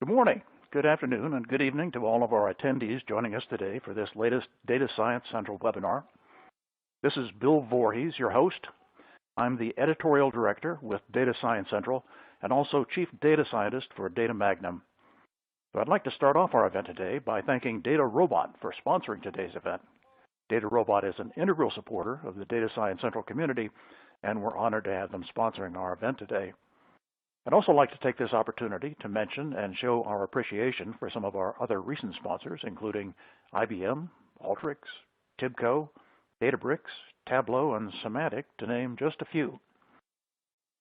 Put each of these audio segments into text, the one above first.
Good morning, good afternoon, and good evening to all of our attendees joining us today for this latest Data Science Central webinar. This is Bill Vorhies, your host. I'm the Editorial Director with Data Science Central and also Chief Data Scientist for Data Magnum. So I'd like to start off our event today by thanking DataRobot for sponsoring today's event. DataRobot is an integral supporter of the Data Science Central community, and we're honored to have them sponsoring our event today. I'd also like to take this opportunity to mention and show our appreciation for some of our other recent sponsors, including IBM, Alteryx, Tibco, Databricks, Tableau, and Semantic, to name just a few.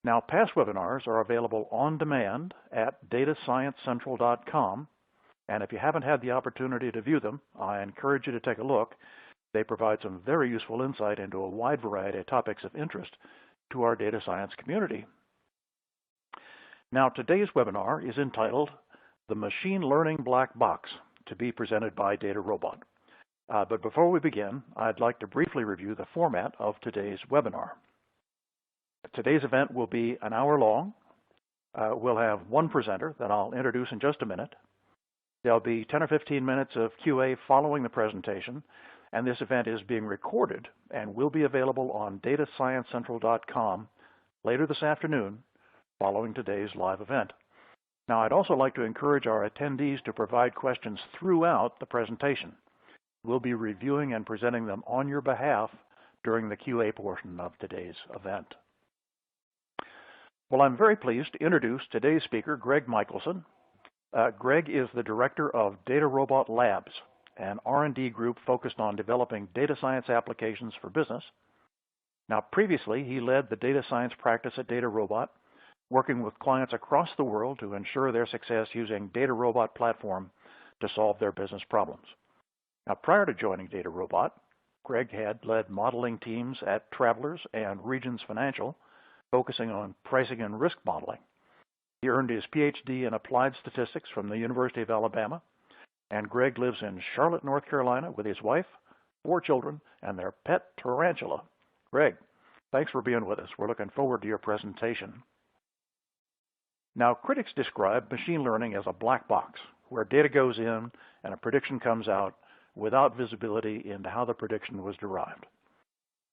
Now, past webinars are available on demand at datasciencecentral.com, and if you haven't had the opportunity to view them, I encourage you to take a look. They provide some very useful insight into a wide variety of topics of interest to our data science community. Now, today's webinar is entitled The Machine Learning Black Box, to be presented by DataRobot. But before we begin, I'd like to briefly review the format of today's webinar. Today's event will be an hour long. We'll have one presenter that I'll introduce in just a minute. There'll be 10 or 15 minutes of QA following the presentation, and this event is being recorded and will be available on datasciencecentral.com later this afternoon, following today's live event. Now, I'd also like to encourage our attendees to provide questions throughout the presentation. We'll be reviewing and presenting them on your behalf during the QA portion of today's event. Well, I'm very pleased to introduce today's speaker, Greg Michaelson. Greg is the director of DataRobot Labs, an R&D group focused on developing data science applications for business. Now, previously, he led the data science practice at DataRobot, working with clients across the world to ensure their success using DataRobot platform to solve their business problems. Now, prior to joining DataRobot, Greg had led modeling teams at Travelers and Regions Financial, focusing on pricing and risk modeling. He earned his PhD in applied statistics from the University of Alabama, and Greg lives in Charlotte, North Carolina with his wife, 4 children, and their pet tarantula. Greg, thanks for being with us. We're looking forward to your presentation. Now, critics describe machine learning as a black box, where data goes in and a prediction comes out without visibility into how the prediction was derived.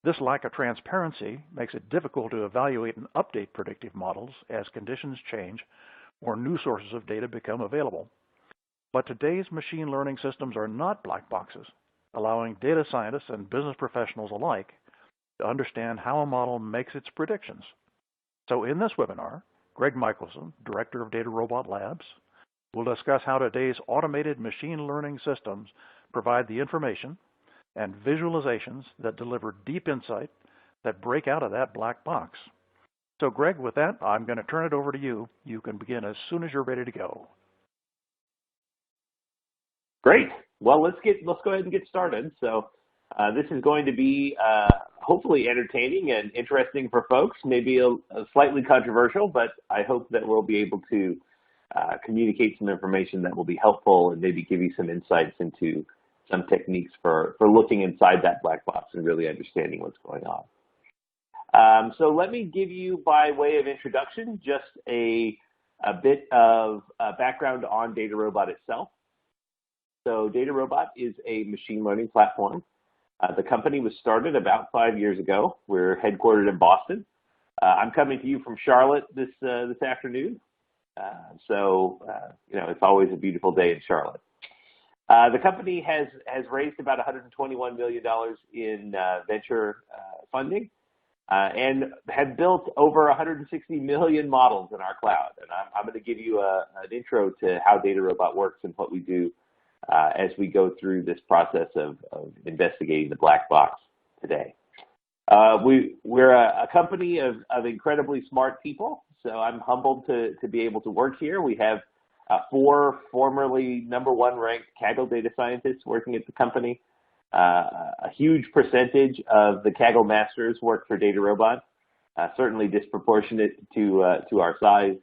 This lack of transparency makes it difficult to evaluate and update predictive models as conditions change or new sources of data become available. But today's machine learning systems are not black boxes, allowing data scientists and business professionals alike to understand how a model makes its predictions. So in this webinar, Greg Michaelson, Director of DataRobot Labs, will discuss how today's automated machine learning systems provide the information and visualizations that deliver deep insight that break out of that black box. So Greg, with that, I'm going to turn it over to you. You can begin as soon as you're ready to go. Great. Well, let's go ahead and get started. So this is going to be hopefully entertaining and interesting for folks, maybe a slightly controversial, but I hope that we'll be able to communicate some information that will be helpful and maybe give you some insights into some techniques for looking inside that black box and really understanding what's going on. So let me give you, by way of introduction, just a bit of background on DataRobot itself. So DataRobot is a machine learning platform. The company was started about 5 years ago. We're headquartered in Boston. I'm coming to you from Charlotte this afternoon. It's always a beautiful day in Charlotte. The company has raised about $121 million in venture funding and had built over 160 million models in our cloud. And I'm going to give you an intro to how DataRobot works and what we do as we go through this process of investigating the black box today. We're a company of incredibly smart people, so I'm humbled to be able to work here. We have 4 formerly #1 ranked Kaggle data scientists working at the company. A huge percentage of the Kaggle masters work for DataRobot, certainly disproportionate to our size.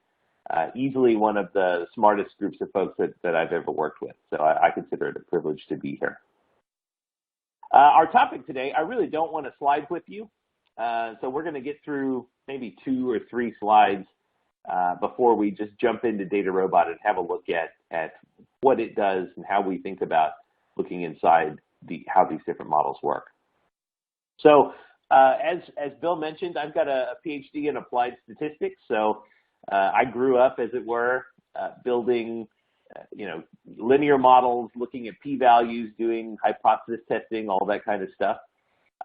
Easily one of the smartest groups of folks that I've ever worked with. So I consider it a privilege to be here. Our topic today, I really don't want to slide with you. So we're going to get through maybe 2 or 3 slides before we just jump into DataRobot and have a look at what it does and how we think about looking inside how these different models work. So as Bill mentioned, I've got a PhD in applied statistics. So I grew up, as it were, building linear models, looking at p-values, doing hypothesis testing, all that kind of stuff.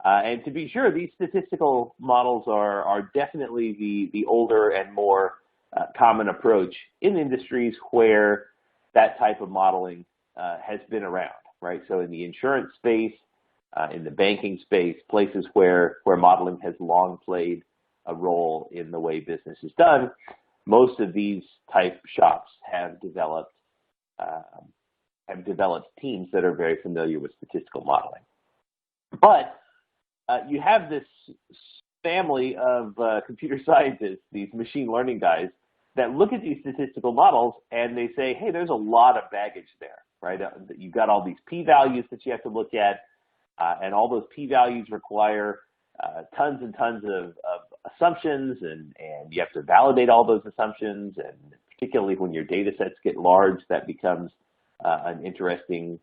And to be sure, these statistical models are definitely the older and more common approach in industries where that type of modeling has been around, right? So in the insurance space, in the banking space, places where modeling has long played a role in the way business is done, most of these type shops have developed teams that are very familiar with statistical modeling. But you have this family of computer scientists, these machine learning guys, that look at these statistical models and they say, hey, there's a lot of baggage there, right? You've got all these p-values that you have to look at, and all those p-values require tons and tons of assumptions, and you have to validate all those assumptions, and particularly when your data sets get large, that becomes an interesting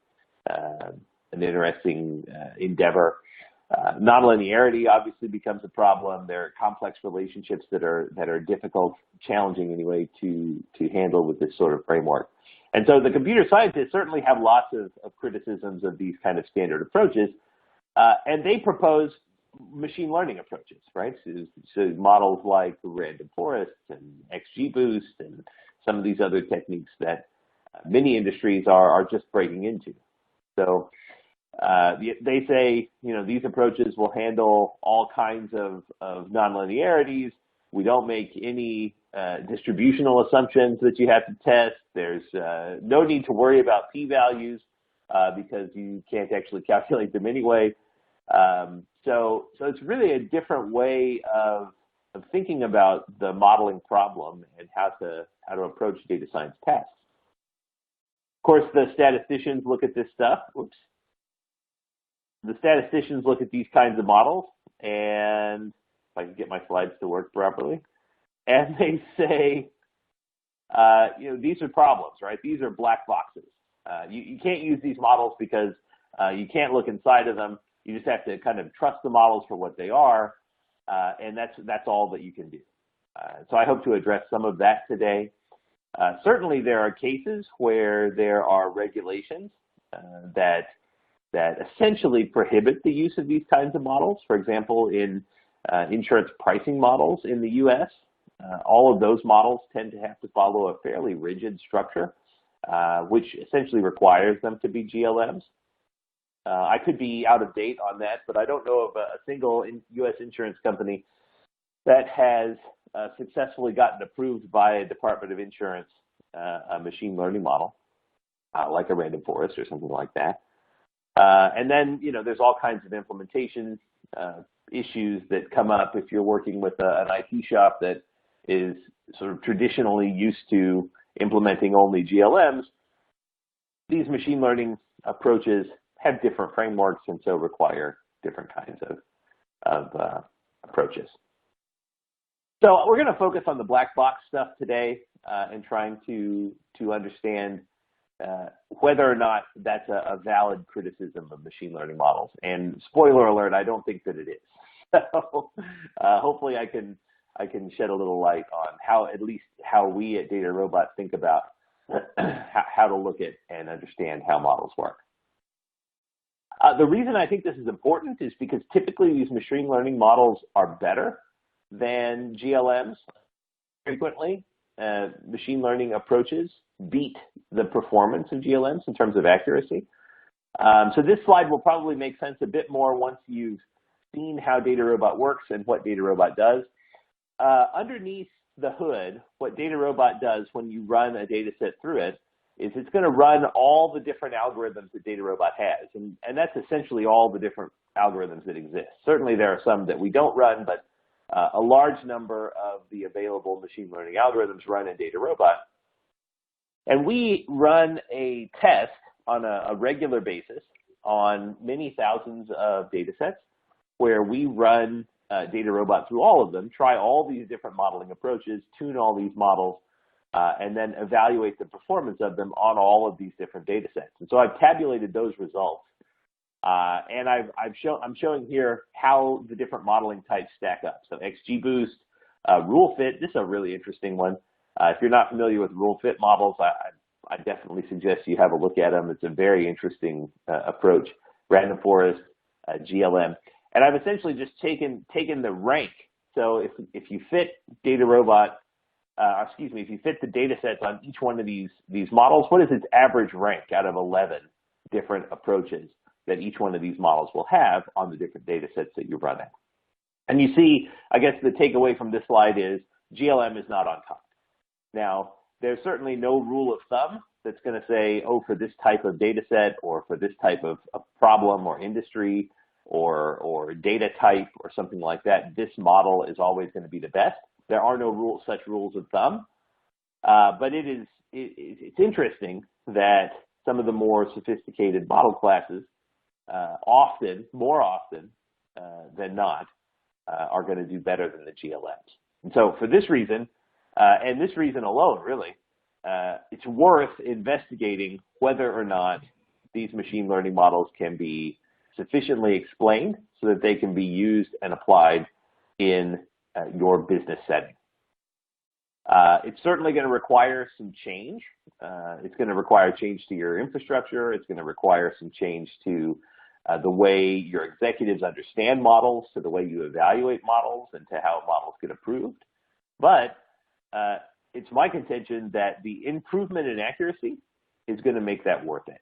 endeavor. Nonlinearity obviously becomes a problem. There are complex relationships that are difficult, challenging anyway, to handle with this sort of framework. And so the computer scientists certainly have lots of criticisms of these kind of standard approaches, and they propose machine learning approaches, right? So models like random forests and XGBoost and some of these other techniques that many industries are just breaking into. So they say, these approaches will handle all kinds of nonlinearities. We don't make any distributional assumptions that you have to test. There's no need to worry about p-values because you can't actually calculate them anyway. So it's really a different way of thinking about the modeling problem and how to approach data science tasks. Of course, the statisticians look at this stuff. Oops. The statisticians look at these kinds of models, and if I can get my slides to work properly, and they say, these are problems, right? These are black boxes. You can't use these models because you can't look inside of them. You just have to kind of trust the models for what they are, and that's all that you can do. So I hope to address some of that today. Certainly there are cases where there are regulations that essentially prohibit the use of these kinds of models. For example, in insurance pricing models in the U.S., all of those models tend to have to follow a fairly rigid structure, which essentially requires them to be GLMs. I could be out of date on that, but I don't know of a single U.S. insurance company that has successfully gotten approved by a Department of Insurance a machine learning model, like a random forest or something like that. And then, there's all kinds of implementation issues that come up if you're working with an IT shop that is sort of traditionally used to implementing only GLMs. These machine learning approaches have different frameworks and so require different kinds of approaches. So we're going to focus on the black box stuff today and trying to understand whether or not that's a valid criticism of machine learning models. And spoiler alert, I don't think that it is. So hopefully I can shed a little light on how we at DataRobot think about how to look at and understand how models work. The reason I think this is important is because typically these machine learning models are better than GLMs. Frequently, machine learning approaches beat the performance of GLMs in terms of accuracy. So this slide will probably make sense a bit more once you've seen how DataRobot works and what DataRobot does. Underneath the hood, what DataRobot does when you run a data set through it is it's going to run all the different algorithms that DataRobot has. And that's essentially all the different algorithms that exist. Certainly there are some that we don't run, but a large number of the available machine learning algorithms run in DataRobot. And we run a test on a regular basis on many thousands of data sets where we run DataRobot through all of them, try all these different modeling approaches, tune all these models, and then evaluate the performance of them on all of these different data sets. And so I've tabulated those results. And I'm showing here how the different modeling types stack up. So XGBoost, rule fit, this is a really interesting one. If you're not familiar with rule fit models, I definitely suggest you have a look at them. It's a very interesting approach. Random forest, GLM. And I've essentially just taken the rank. So if you fit DataRobot, if you fit the data sets on each one of these models, what is its average rank out of 11 different approaches that each one of these models will have on the different data sets that you're running? And you see, I guess the takeaway from this slide is GLM is not on top. Now, there's certainly no rule of thumb that's going to say, oh, for this type of data set or for this type of problem or industry or data type or something like that, this model is always going to be the best. There are no such rules of thumb, but it's interesting that some of the more sophisticated model classes more often than not, are going to do better than the GLMs. And so for this reason, and this reason alone, really, it's worth investigating whether or not these machine learning models can be sufficiently explained so that they can be used and applied in your business setting. It's certainly going to require some change. It's going to require change to your infrastructure. It's going to require some change to the way your executives understand models, to the way you evaluate models, and to how models get approved. But it's my contention that the improvement in accuracy is going to make that worth it.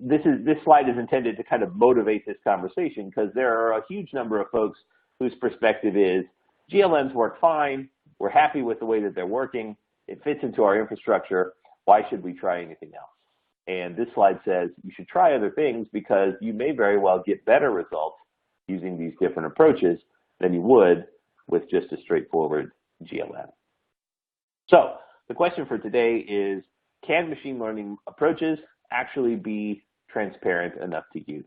This slide is intended to kind of motivate this conversation, because there are a huge number of folks whose perspective is GLMs work fine. We're happy with the way that they're working. It fits into our infrastructure. Why should we try anything else? And this slide says you should try other things, because you may very well get better results using these different approaches than you would with just a straightforward GLM. So the question for today is, can machine learning approaches actually be transparent enough to use?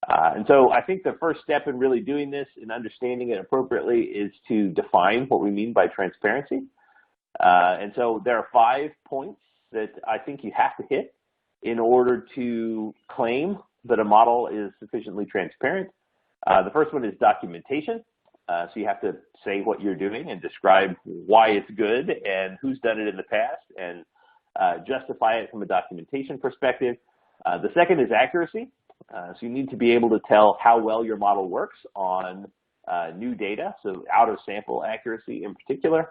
And so I think the first step in really doing this and understanding it appropriately is to define what we mean by transparency. And so there are 5 points that I think you have to hit in order to claim that a model is sufficiently transparent. The first one is documentation. So you have to say what you're doing and describe why it's good and who's done it in the past, and justify it from a documentation perspective. The second is accuracy. So you need to be able to tell how well your model works on new data, so out of sample accuracy in particular.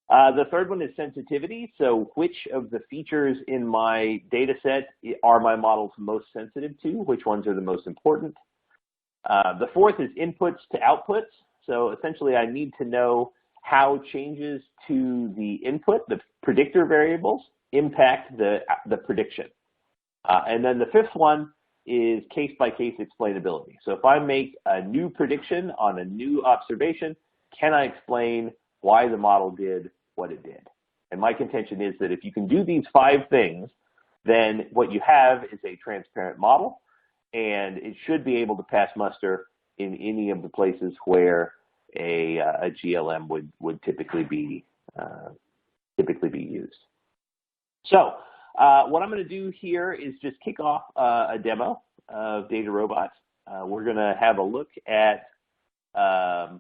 The third one is sensitivity. So which of the features in my data set are my models most sensitive to? Which ones are the most important? The fourth is inputs to outputs. So essentially, I need to know how changes to the input, the predictor variables, impact the prediction. And then the fifth one is case-by-case explainability. So if I make a new prediction on a new observation, can I explain why the model did what it did? And my contention is that if you can do these 5 things, then what you have is a transparent model, and it should be able to pass muster in any of the places where a GLM would typically be used. So what I'm going to do here is just kick off a demo of DataRobot. We're going to have a look at a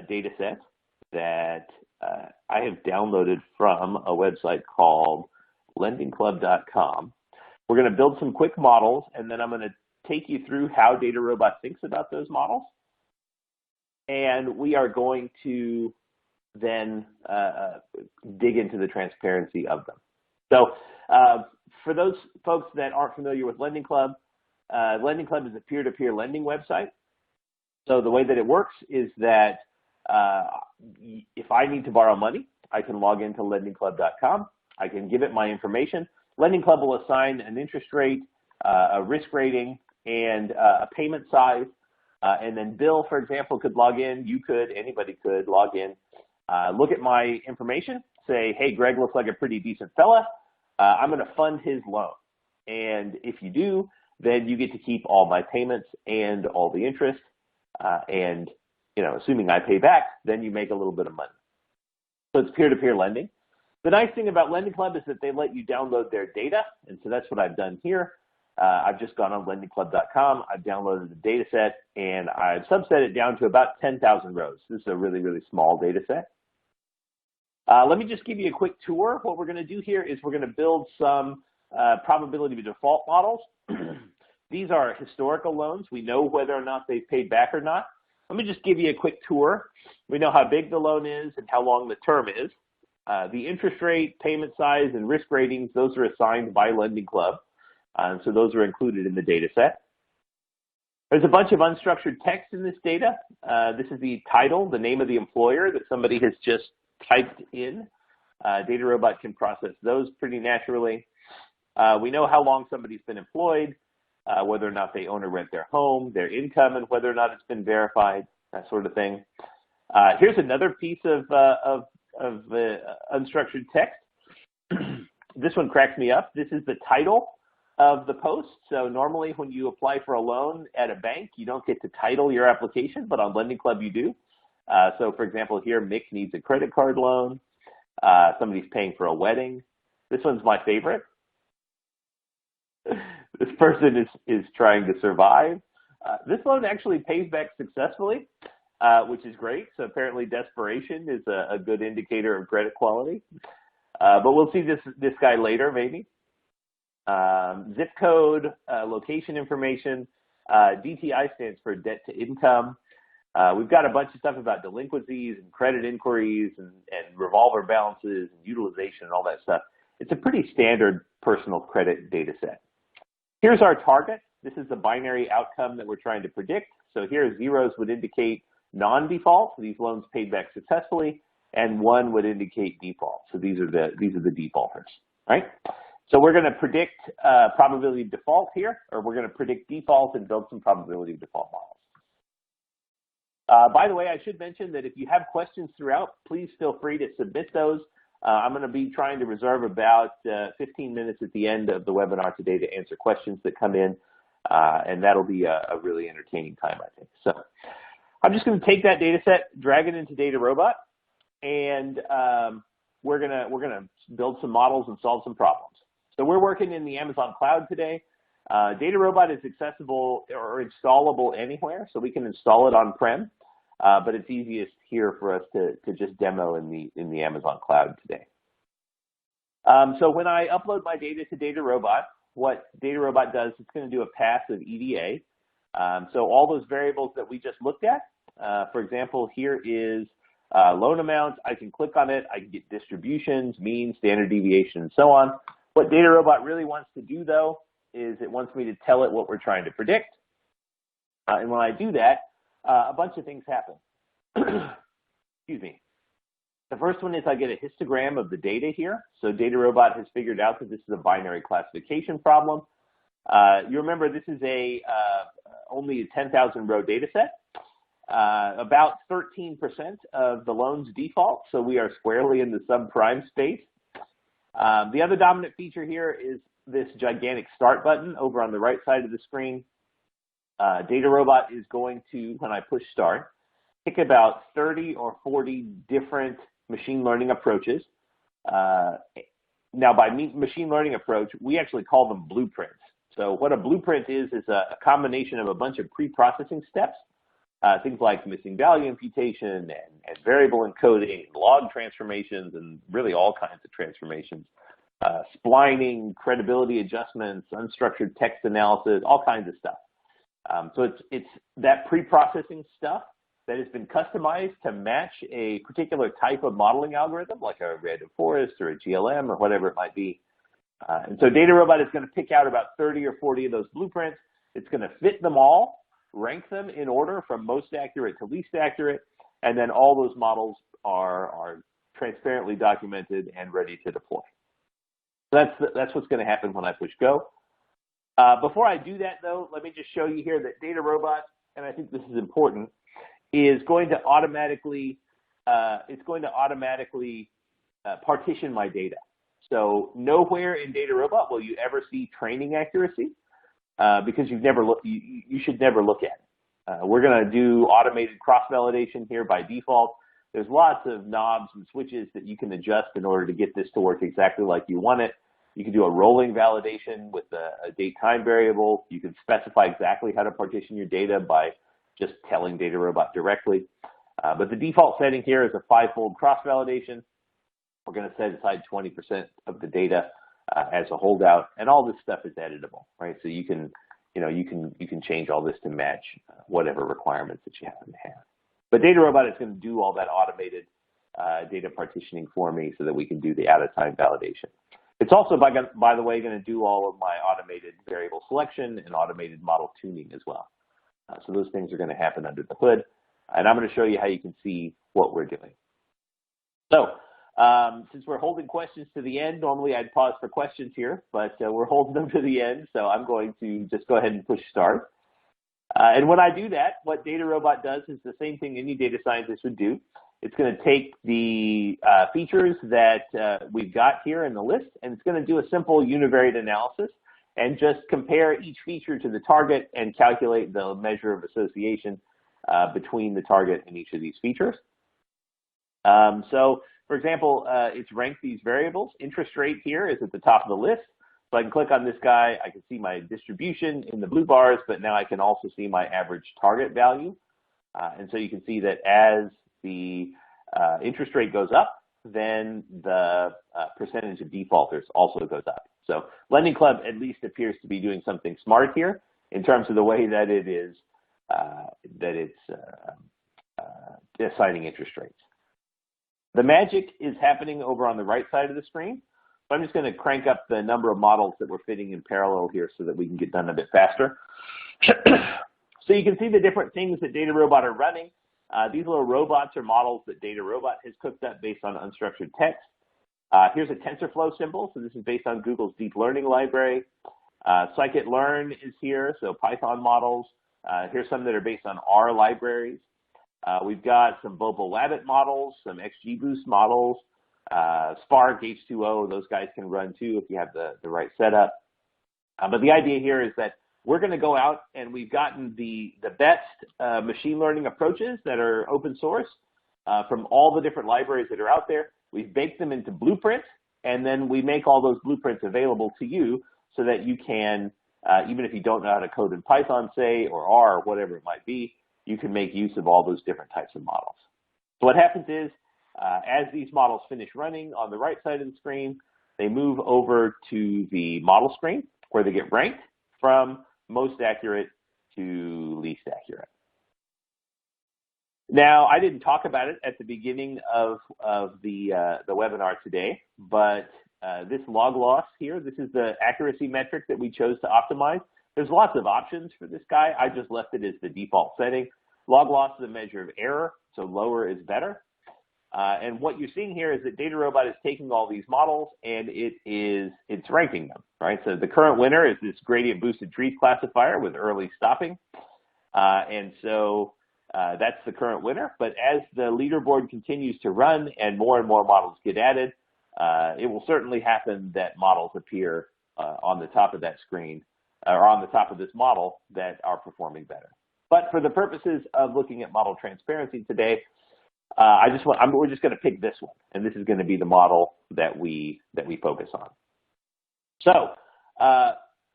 data set that I have downloaded from a website called lendingclub.com. We're going to build some quick models, and then I'm going to take you through how DataRobot thinks about those models. And we are going to then dig into the transparency of them. So for those folks that aren't familiar with Lending Club is a peer-to-peer lending website. So the way that it works is that if I need to borrow money, I can log into lendingclub.com. I can give it my information. Lending Club will assign an interest rate, a risk rating, and a payment size. And then Bill, for example, could log in. You could, anybody could log in, look at my information, say, hey, Greg looks like a pretty decent fella. I'm going to fund his loan. And if you do, then you get to keep all my payments and all the interest. And, assuming I pay back, then you make a little bit of money. So it's peer-to-peer lending. The nice thing about Lending Club is that they let you download their data, and so that's what I've done here. I've just gone on lendingclub.com, I've downloaded the data set, and I've subset it down to about 10,000 rows. This is a really, really small data set. Let me just give you a quick tour. What we're going to do here is we're going to build some probability of default models. These are historical loans. We know whether or not they've paid back or not. Let me just give you a quick tour. We know how big the loan is and how long the term is. The interest rate, payment size, and risk ratings, those are assigned by Lending Club. So those are included in the data set. There's a bunch of unstructured text in this data. This is the title, the name of the employer that somebody has just typed in. DataRobot can process those pretty naturally. We know how long somebody's been employed, whether or not they own or rent their home, their income, and whether or not it's been verified, that sort of thing. Here's another piece of unstructured text. This one cracks me up. This is the title of the post. So normally when you apply for a loan at a bank, you don't get to title your application, but on Lending Club you do. So for example, here Mick needs a credit card loan. Somebody's paying for a wedding. This one's my favorite. This person is trying to survive. This loan actually pays back successfully, which is great. So apparently desperation is a good indicator of credit quality. But we'll see this guy later, maybe. Zip code, location information. DTI stands for debt to income. We've got a bunch of stuff about delinquencies and credit inquiries and revolver balances and utilization and all that stuff. It's a pretty standard personal credit data set. Here's our target. This is the binary outcome that we're trying to predict. So here, zeros would indicate non-default. These loans paid back successfully, and 1 would indicate default. So these are the defaulters, right? So we're going to predict probability of default here, or we're going to predict default and build some probability of default models. By the way, I should mention that if you have questions throughout, please feel free to submit those. I'm going to be trying to reserve about 15 minutes at the end of the webinar today to answer questions that come in, and that'll be a really entertaining time, I think. So I'm just going to take that data set, drag it into DataRobot, and we're gonna build some models and solve some problems. So we're working in the Amazon cloud today. DataRobot is accessible or installable anywhere, so we can install it on-prem, but it's easiest here for us to just demo in the Amazon cloud today. So when I upload my data to DataRobot, what DataRobot does, it's going to do a pass of EDA. So all those variables that we just looked at, for example, here is loan amount. I can click on it. I can get distributions, mean, standard deviation, and so on. What DataRobot really wants to do, though, is it wants me to tell it what we're trying to predict. And when I do that, a bunch of things happen. Excuse me. The first one is I get a histogram of the data here. So DataRobot has figured out that this is a binary classification problem. You remember this is only a 10,000 row data set. About 13% of the loans default, so we are squarely in the subprime space. The other dominant feature here is this gigantic start button over on the right side of the screen. DataRobot is going to, when I push start, pick about 30 or 40 different machine learning approaches. Now, by machine learning approach, we actually call them blueprints. So what a blueprint is a combination of a bunch of pre-processing steps, things like missing value imputation and variable encoding, log transformations, and really all kinds of transformations, splining, credibility adjustments, unstructured text analysis, all kinds of stuff. So it's that pre-processing stuff that has been customized to match a particular type of modeling algorithm, like a random forest or a GLM or whatever it might be. And so DataRobot is going to pick out about 30 or 40 of those blueprints. It's going to fit them all, rank them in order from most accurate to least accurate, and then all those models are transparently documented and ready to deploy. So that's what's going to happen when I push go. Before I do that, though, let me just show you here that DataRobot, and I think this is important, is going to automatically partition my data. So nowhere in DataRobot will you ever see training accuracy. because you should never look at it. We're going to do automated cross-validation here by default. There's lots of knobs and switches that you can adjust in order to get this to work exactly like you want it. You can do a rolling validation with a date time variable. You can specify exactly how to partition your data by just telling DataRobot directly. But the default setting here is a 5-fold cross-validation. We're going to set aside 20% of the data as a holdout, and all this stuff is editable, right? So you can change all this to match whatever requirements that you happen to have. But DataRobot is going to do all that automated data partitioning for me so that we can do the out-of-time validation. It's also, by the way, going to do all of my automated variable selection and automated model tuning as well. So those things are going to happen under the hood. And I'm going to show you how you can see what we're doing. So since we're holding questions to the end, normally I'd pause for questions here, but we're holding them to the end. So I'm going to just go ahead and push start. And when I do that, what DataRobot does is the same thing any data scientist would do. It's going to take the features that we've got here in the list, and it's going to do a simple univariate analysis and just compare each feature to the target and calculate the measure of association between the target and each of these features. So, for example, it's ranked these variables. Interest rate here is at the top of the list. So I can click on this guy. I can see my distribution in the blue bars, but now I can also see my average target value. And so you can see that as the interest rate goes up, then the percentage of defaulters also goes up. So Lending Club at least appears to be doing something smart here in terms of the way that it is assigning interest rates. The magic is happening over on the right side of the screen. So I'm just going to crank up the number of models that we're fitting in parallel here so that we can get done a bit faster. So you can see the different things that DataRobot are running. These little robots are models that DataRobot has cooked up based on unstructured text. Here's a TensorFlow symbol. So this is based on Google's deep learning library. Scikit-learn is here, so Python models. Here's some that are based on R libraries. We've got some Bopal-Labbit models, some XGBoost models, Spark, H2O, those guys can run too if you have the right setup. But the idea here is that we're going to go out and we've gotten the best machine learning approaches that are open source from all the different libraries that are out there. We've baked them into blueprints, and then we make all those blueprints available to you so that you can, even if you don't know how to code in Python, say, or R, or whatever it might be, you can make use of all those different types of models. So what happens is, as these models finish running on the right side of the screen, they move over to the model screen where they get ranked from most accurate to least accurate. Now, I didn't talk about it at the beginning of the webinar today, but this log loss here, this is the accuracy metric that we chose to optimize. There's lots of options for this guy. I just left it as the default setting. Log loss is a measure of error, so lower is better. And what you're seeing here is that DataRobot is taking all these models and it's ranking them, right? So the current winner is this gradient boosted trees classifier with early stopping. And so that's the current winner. But as the leaderboard continues to run and more models get added, it will certainly happen that models appear on the top of that screen or on the top of this model that are performing better. But for the purposes of looking at model transparency today, we're just going to pick this one, and this is going to be the model that we focus on. So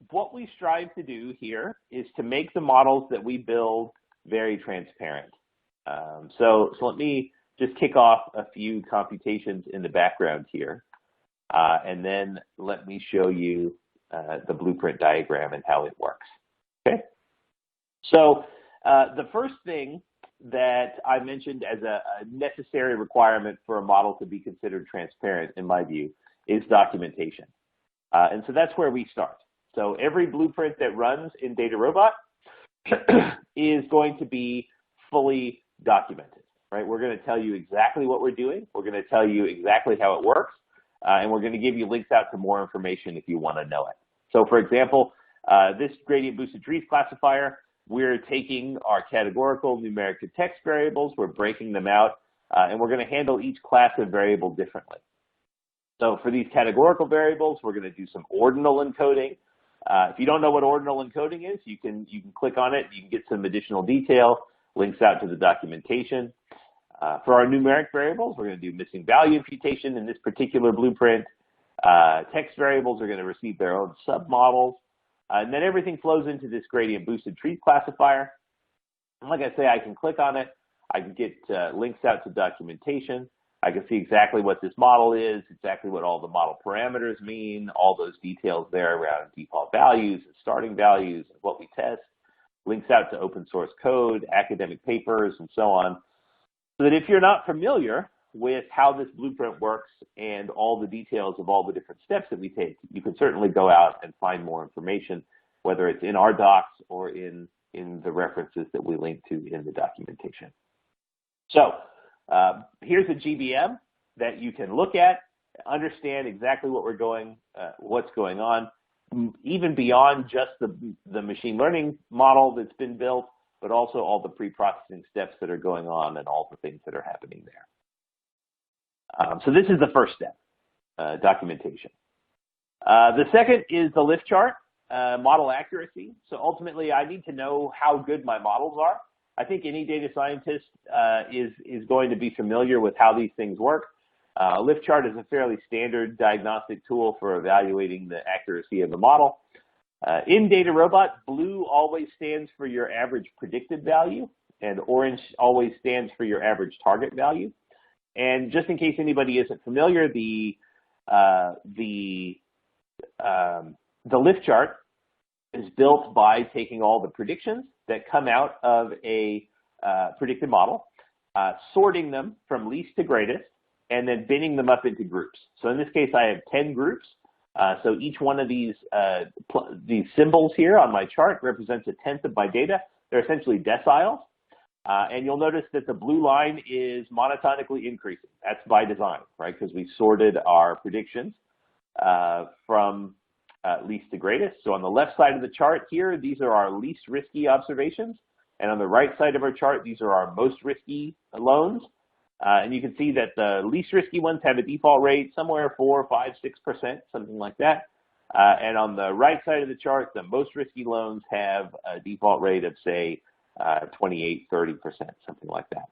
what we strive to do here is to make the models that we build very transparent. So let me just kick off a few computations in the background here, and then let me show you the blueprint diagram and how it works. Okay. So the first thing that I mentioned as a necessary requirement for a model to be considered transparent, in my view, is documentation. And so that's where we start. So every blueprint that runs in DataRobot is going to be fully documented, right? We're going to tell you exactly what we're doing. We're going to tell you exactly how it works. And we're going to give you links out to more information if you want to know it. So for example, this gradient boosted trees classifier, we're taking our categorical numeric to text variables, we're breaking them out, and we're going to handle each class of variable differently. So for these categorical variables, we're going to do some ordinal encoding. If you don't know what ordinal encoding is, you can click on it. You can get some additional detail, links out to the documentation. For our numeric variables, we're going to do missing value imputation in this particular blueprint. Text variables are going to receive their own submodels. And then everything flows into this gradient boosted trees classifier. And like I say, I can click on it. I can get links out to documentation. I can see exactly what this model is, exactly what all the model parameters mean, all those details there around default values and starting values and what we test, links out to open source code, academic papers, and so on. So that if you're not familiar with how this blueprint works and all the details of all the different steps that we take, you can certainly go out and find more information, whether it's in our docs or in the references that we link to in the documentation. So here's a GBM that you can look at, understand exactly what's going on, even beyond just the machine learning model that's been built, but also all the pre-processing steps that are going on and all the things that are happening there. So this is the first step, documentation. The second is the lift chart, model accuracy. So ultimately, I need to know how good my models are. I think any data scientist is going to be familiar with how these things work. Lift chart is a fairly standard diagnostic tool for evaluating the accuracy of the model. In DataRobot, blue always stands for your average predicted value, and orange always stands for your average target value. And just in case anybody isn't familiar, the lift chart is built by taking all the predictions that come out of a predicted model, sorting them from least to greatest, and then binning them up into groups. So in this case, I have 10 groups. So each one of these symbols here on my chart represents a tenth of my data. They're essentially deciles. And you'll notice that the blue line is monotonically increasing. That's by design, right? Because we sorted our predictions from least to greatest. So on the left side of the chart here, these are our least risky observations. And on the right side of our chart, these are our most risky loans. And you can see that the least risky ones have a default rate somewhere 4, 5, 6%, something like that. And on the right side of the chart, the most risky loans have a default rate of, say, 28, 30%, something like that.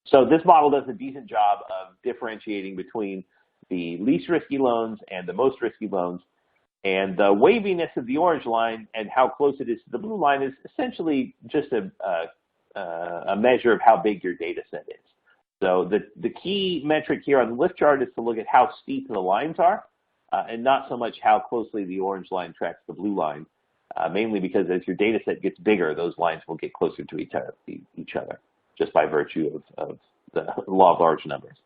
So this model does a decent job of differentiating between the least risky loans and the most risky loans. And the waviness of the orange line and how close it is to the blue line is essentially just a measure of how big your data set is. So the key metric here on the lift chart is to look at how steep the lines are, and not so much how closely the orange line tracks the blue line, mainly because as your data set gets bigger, those lines will get closer to each other just by virtue of the law of large numbers.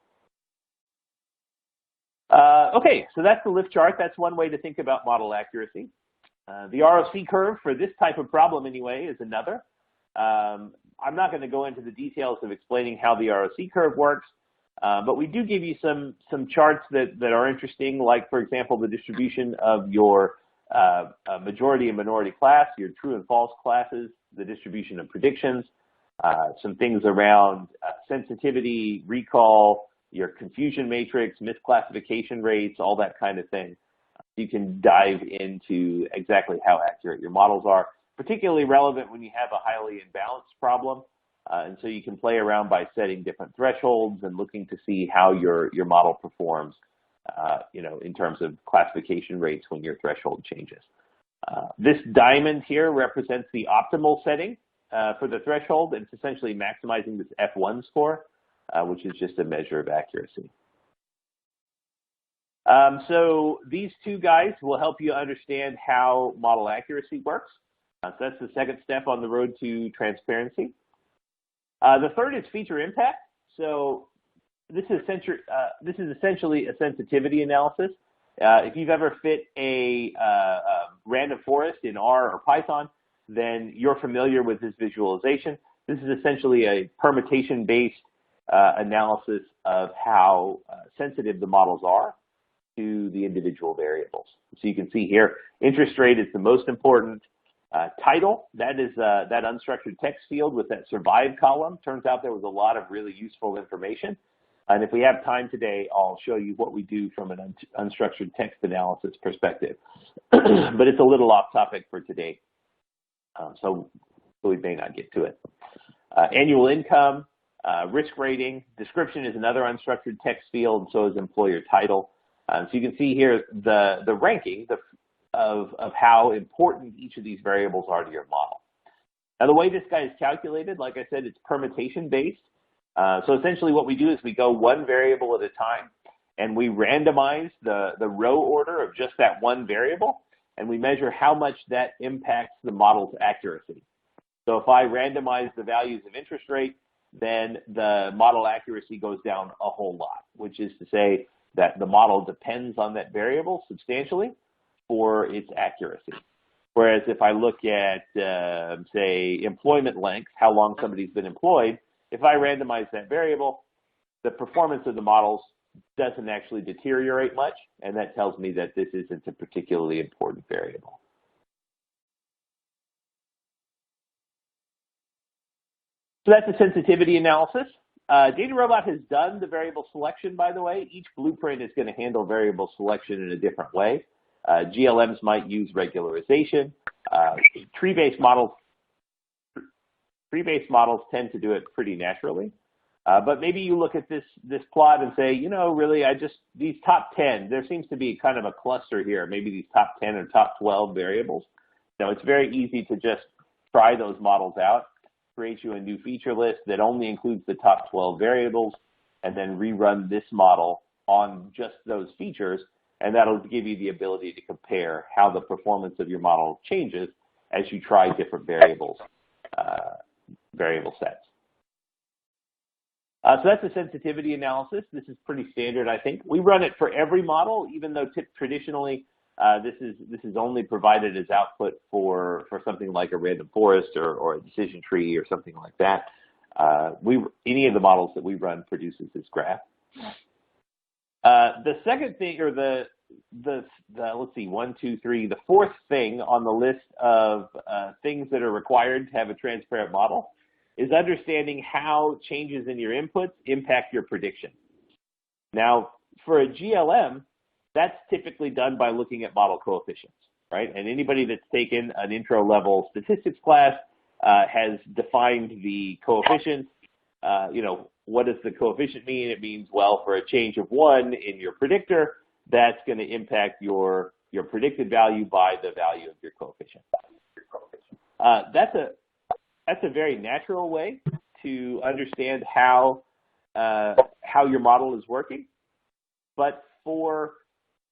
Okay, so that's the lift chart. That's one way to think about model accuracy. The ROC curve for this type of problem anyway is another. I'm not going to go into the details of explaining how the ROC curve works, but we do give you some charts that are interesting, like, for example, the distribution of your majority and minority class, your true and false classes, the distribution of predictions, some things around sensitivity, recall, your confusion matrix, misclassification rates, all that kind of thing. You can dive into exactly how accurate your models are, particularly relevant when you have a highly imbalanced problem. And so you can play around by setting different thresholds and looking to see how your model performs, in terms of classification rates when your threshold changes. This diamond here represents the optimal setting for the threshold. It's essentially maximizing this F1 score, which is just a measure of accuracy. So these two guys will help you understand how model accuracy works. So that's the second step on the road to transparency. The third is feature impact. So this is essentially a sensitivity analysis. If you've ever fit a random forest in R or Python, then you're familiar with this visualization. This is essentially a permutation-based analysis of how sensitive the models are to the individual variables. So you can see here, interest rate is the most important. Title, that is that unstructured text field with that survive column. Turns out there was a lot of really useful information. And if we have time today, I'll show you what we do from an unstructured text analysis perspective. But it's a little off topic for today, so we may not get to it. Annual income, risk rating, description is another unstructured text field, and so is employer title. So you can see here the ranking of how important each of these variables are to your model. Now, the way this guy is calculated, like I said, it's permutation-based. So essentially what we do is we go one variable at a time, and we randomize the row order of just that one variable, and we measure how much that impacts the model's accuracy. So if I randomize the values of interest rate, then the model accuracy goes down a whole lot, which is to say that the model depends on that variable substantially for its accuracy. Whereas if I look at, say, employment length, how long somebody's been employed, if I randomize that variable, the performance of the models doesn't actually deteriorate much, and that tells me that this isn't a particularly important variable. So that's a sensitivity analysis. DataRobot has done the variable selection, by the way. Each blueprint is going to handle variable selection in a different way. GLMs might use regularization. Tree-based models tend to do it pretty naturally. But maybe you look at this plot and say, you know, really, these top 10, there seems to be kind of a cluster here, maybe these top 10 or top 12 variables. Now, it's very easy to just try those models out, create you a new feature list that only includes the top 12 variables, and then rerun this model on just those features, and that'll give you the ability to compare how the performance of your model changes as you try different variable sets. So that's a sensitivity analysis. This is pretty standard, I think. We run it for every model, even though traditionally this is only provided as output for something like a random forest or a decision tree or something like that. Any of the models that we run produces this graph. The second thing, or let's see, 1, 2, 3, the fourth thing on the list of things that are required to have a transparent model is understanding how changes in your inputs impact your prediction. Now, for a GLM, that's typically done by looking at model coefficients, right? And anybody that's taken an intro-level statistics class has defined the coefficient. You know, what does the coefficient mean? It means, well, for a change of 1 in your predictor, that's going to impact your predicted value by the value of your coefficient. That's a very natural way to understand how your model is working. But for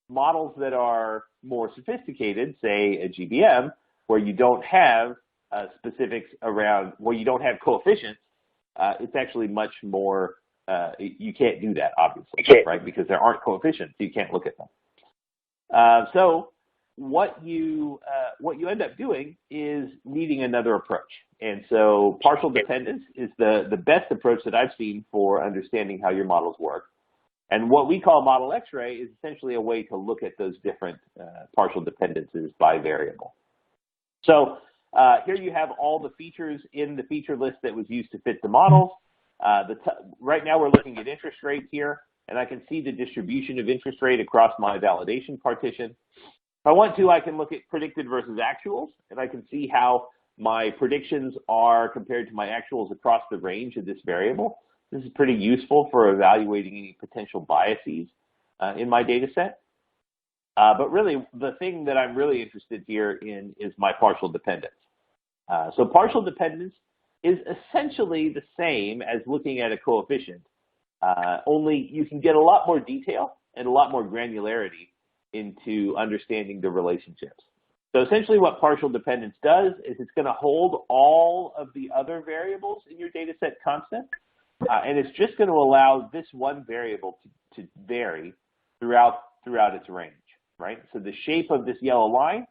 models that are more sophisticated, say a GBM, where you don't have specifics around, where you don't have coefficients, it's actually much more, you can't do that, obviously, right? Because there aren't coefficients, you can't look at them. So what you end up doing is needing another approach. And so partial dependence is the best approach that I've seen for understanding how your models work. And what we call model X-ray is essentially a way to look at those different partial dependencies by variable. So here you have all the features in the feature list that was used to fit the models. Right now we're looking at interest rates here, and I can see the distribution of interest rate across my validation partition. If I want to, I can look at predicted versus actuals, and I can see how my predictions are compared to my actuals across the range of this variable. This is pretty useful for evaluating any potential biases in my data set. But really, the thing that I'm really interested here in is my partial dependence. So partial dependence is essentially the same as looking at a coefficient, only you can get a lot more detail and a lot more granularity into understanding the relationships. So essentially what partial dependence does is it's going to hold all of the other variables in your data set constant, and it's just going to allow this one variable to vary throughout its range, right? So the shape of this yellow line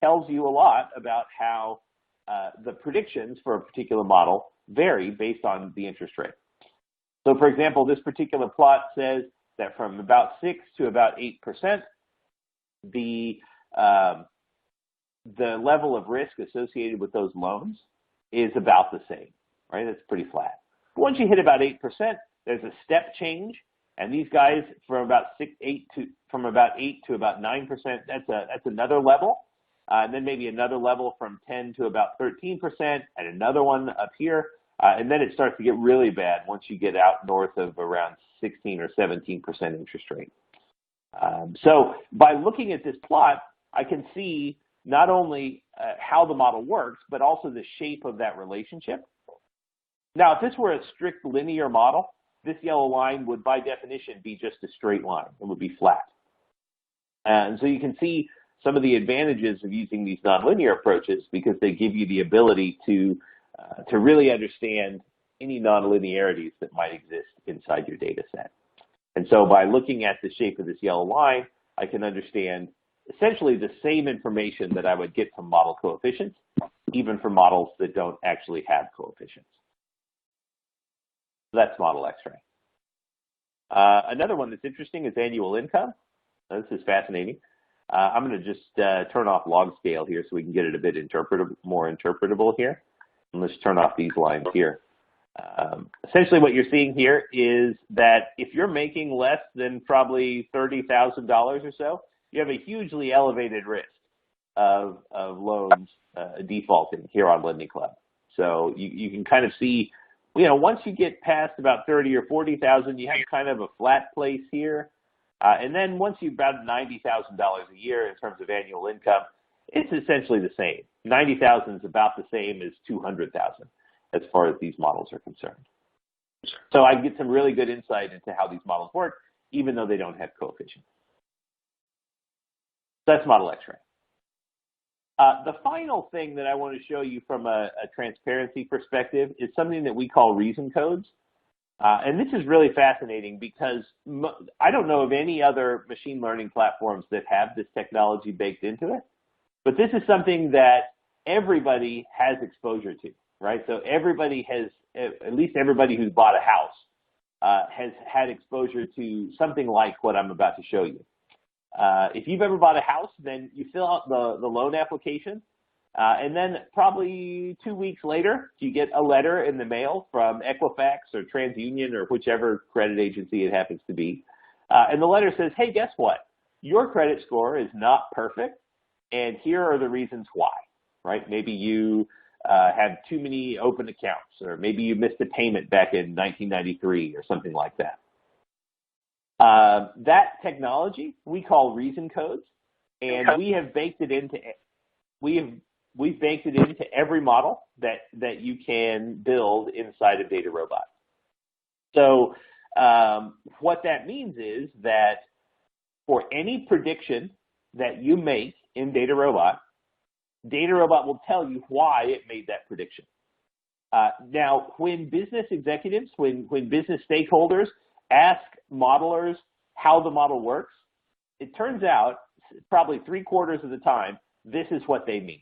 tells you a lot about how the predictions for a particular model vary based on the interest rate. So for example, this particular plot says that from about 6 to about 8%, the level of risk associated with those loans is about the same, right? It's pretty flat. But once you hit about 8%, there's a step change And these guys from about 8 to about 9%, that's another level. And then maybe another level from 10 to about 13%, and another one up here. And then it starts to get really bad once you get out north of around 16 or 17% interest rate. So by looking at this plot, I can see not only how the model works, but also the shape of that relationship. Now, if this were a strict linear model, this yellow line would, by definition, be just a straight line. It would be flat. And so you can see some of the advantages of using these nonlinear approaches because they give you the ability to really understand any nonlinearities that might exist inside your data set. And so by looking at the shape of this yellow line, I can understand essentially the same information that I would get from model coefficients, even for models that don't actually have coefficients. So that's model X-ray. Another one that's interesting is annual income. Now, this is fascinating. I'm going to just turn off log scale here so we can get it a bit more interpretable here. And let's turn off these lines here. Essentially what you're seeing here is that if you're making less than probably $30,000 or so, you have a hugely elevated risk of loans defaulting here on Lending Club. So you can kind of see, once you get past about 30 or 40,000, you have kind of a flat place here. And then once you've about $90,000 a year in terms of annual income, it's essentially the same. 90,000 is about the same as 200,000 as far as these models are concerned. So I get some really good insight into how these models work, even though they don't have coefficients. That's model X-ray. The final thing that I want to show you from a transparency perspective is something that we call reason codes. And this is really fascinating because I don't know of any other machine learning platforms that have this technology baked into it. But this is something that everybody has exposure to, right? So everybody has, at least everybody who's bought a house, has had exposure to something like what I'm about to show you. If you've ever bought a house, then you fill out the loan application, and then probably 2 weeks later, you get a letter in the mail from Equifax or TransUnion or whichever credit agency it happens to be. And the letter says, hey, guess what? Your credit score is not perfect, and here are the reasons why, right? Maybe you have too many open accounts, or maybe you missed a payment back in 1993 or something like that. That technology we call reason codes, and we have baked it into we've baked it into every model that you can build inside of DataRobot. So what that means is that for any prediction that you make in DataRobot, DataRobot will tell you why it made that prediction. Now, when business executives, when business stakeholders ask modelers how the model works, it turns out probably 3/4 of the time, this is what they mean,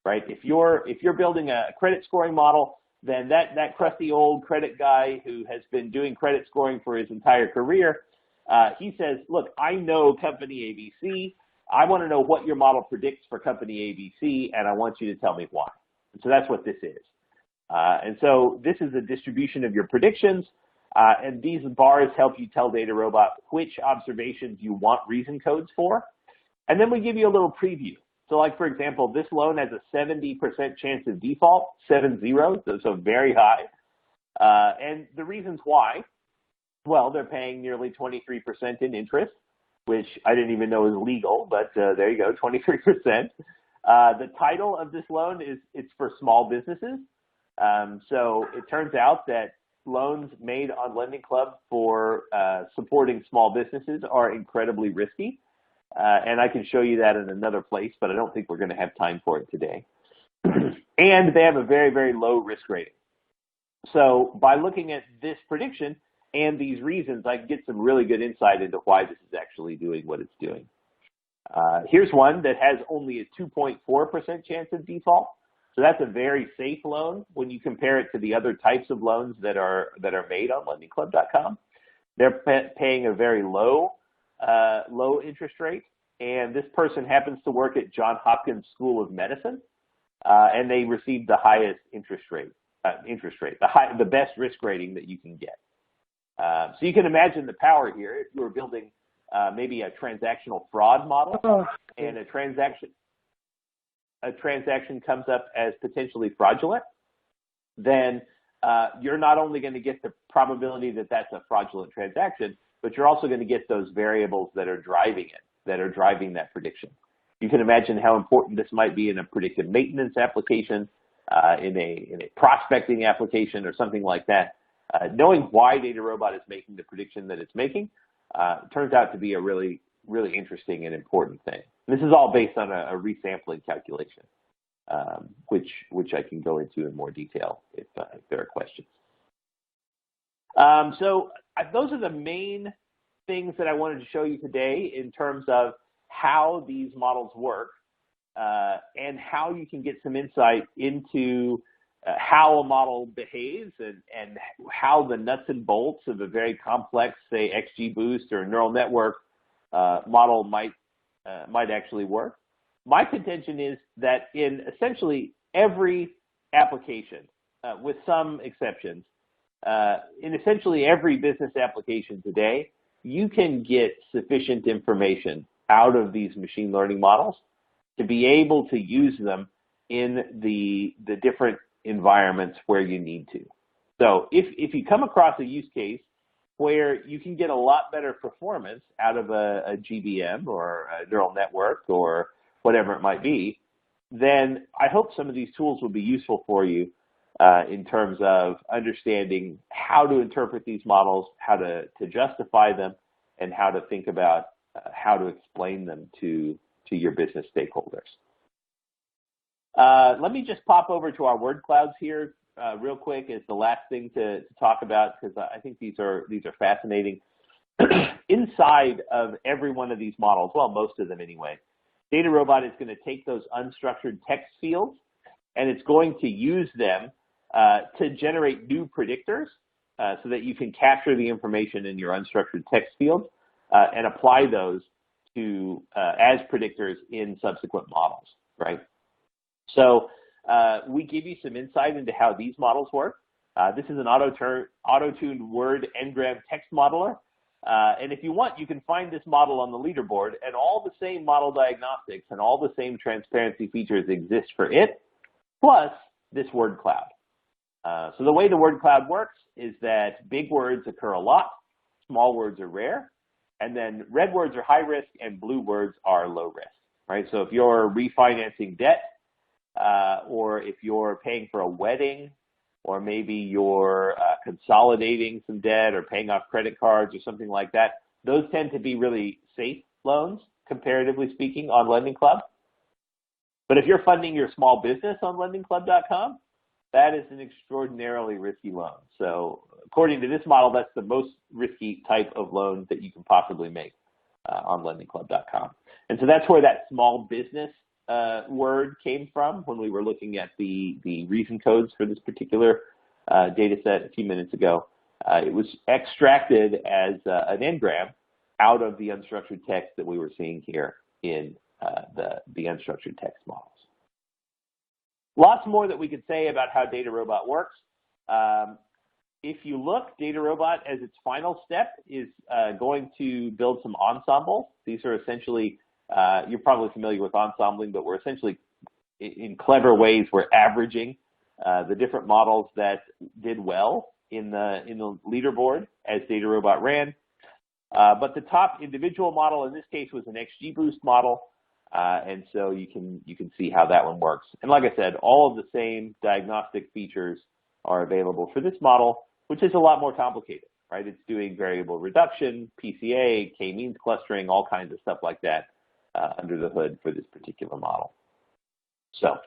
right? If you're building a credit scoring model, then that crusty old credit guy who has been doing credit scoring for his entire career, he says, look, I know company ABC. I want to know what your model predicts for company ABC, and I want you to tell me why. And so that's what this is. And so this is a distribution of your predictions, and these bars help you tell DataRobot which observations you want reason codes for. And then we give you a little preview. So like, for example, this loan has a 70% chance of default, 70, so very high. And the reasons why, well, they're paying nearly 23% in interest, which I didn't even know is legal, but there you go, 23%. The title of this loan it's for small businesses. So it turns out that loans made on Lending Club for supporting small businesses are incredibly risky. And I can show you that in another place, but I don't think we're going to have time for it today. And they have a very, very low risk rating. So by looking at this prediction and these reasons, I can get some really good insight into why this is actually doing what it's doing. Here's one that has only a 2.4% chance of default. So that's a very safe loan when you compare it to the other types of loans that are made on lendingclub.com. They're paying a very low interest rate, and this person happens to work at Johns Hopkins School of Medicine, and they received the highest interest rate, the best risk rating that you can get. So you can imagine the power here. If you were building maybe a transactional fraud model, and a transaction comes up as potentially fraudulent, then you're not only going to get the probability that that's a fraudulent transaction, but you're also going to get those variables that are driving it, that are driving that prediction. You can imagine how important this might be in a predictive maintenance application, in a prospecting application, or something like that. Knowing why DataRobot is making the prediction that it's making turns out to be a really, really interesting and important thing. This is all based on a resampling calculation, which I can go into in more detail if there are questions. So those are the main things that I wanted to show you today in terms of how these models work and how you can get some insight into how a model behaves and how the nuts and bolts of a very complex, say, XGBoost or neural network model might actually work. My contention is that in essentially every application, with some exceptions, in essentially every business application today, you can get sufficient information out of these machine learning models to be able to use them in the different environments where you need to. So if you come across a use case where you can get a lot better performance out of a GBM or a neural network or whatever it might be, then I hope some of these tools will be useful for you in terms of understanding how to interpret these models, how to justify them, and how to think about how to explain them to your business stakeholders. Let me just pop over to our word clouds here real quick as the last thing to talk about, because I think these are fascinating. Inside of every one of these models, well, most of them anyway, DataRobot is going to take those unstructured text fields and it's going to use them to generate new predictors so that you can capture the information in your unstructured text fields and apply those to as predictors in subsequent models, right? So we give you some insight into how these models work. This is an auto-tuned word n-gram text modeler. And if you want, you can find this model on the leaderboard, and all the same model diagnostics and all the same transparency features exist for it, plus this word cloud. So the way the word cloud works is that big words occur a lot, small words are rare, and then red words are high risk and blue words are low risk, right? So if you're refinancing debt, or if you're paying for a wedding, or maybe you're consolidating some debt or paying off credit cards or something like that, those tend to be really safe loans, comparatively speaking, on Lending Club. But if you're funding your small business on lendingclub.com, that is an extraordinarily risky loan. So according to this model, that's the most risky type of loan that you can possibly make on lendingclub.com. And so that's where that small business word came from when we were looking at the reason codes for this particular data set a few minutes ago. It was extracted as an n-gram out of the unstructured text that we were seeing here in the unstructured text models. Lots more that we could say about how DataRobot works. If you look, DataRobot as its final step is going to build some ensembles. These are essentially you're probably familiar with ensembling, but we're essentially, in clever ways, we're averaging the different models that did well in the leaderboard as DataRobot ran. But the top individual model in this case was an XGBoost model, and so you can see how that one works. And like I said, all of the same diagnostic features are available for this model, which is a lot more complicated, right? It's doing variable reduction, PCA, k-means clustering, all kinds of stuff like that. Under the hood for this particular model. So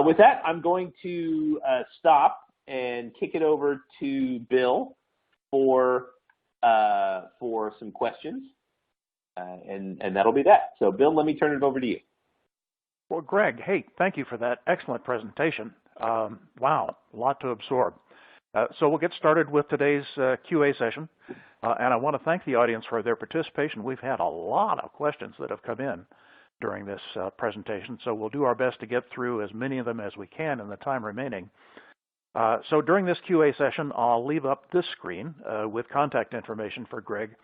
with that, I'm going to stop and kick it over to Bill for some questions, and that'll be that. So Bill, let me turn it over to you. Well, Greg, hey, thank you for that excellent presentation. Wow, a lot to absorb. So we'll get started with today's QA session. And I want to thank the audience for their participation. We've had a lot of questions that have come in during this presentation, so we'll do our best to get through as many of them as we can in the time remaining. So during this QA session, I'll leave up this screen with contact information for Greg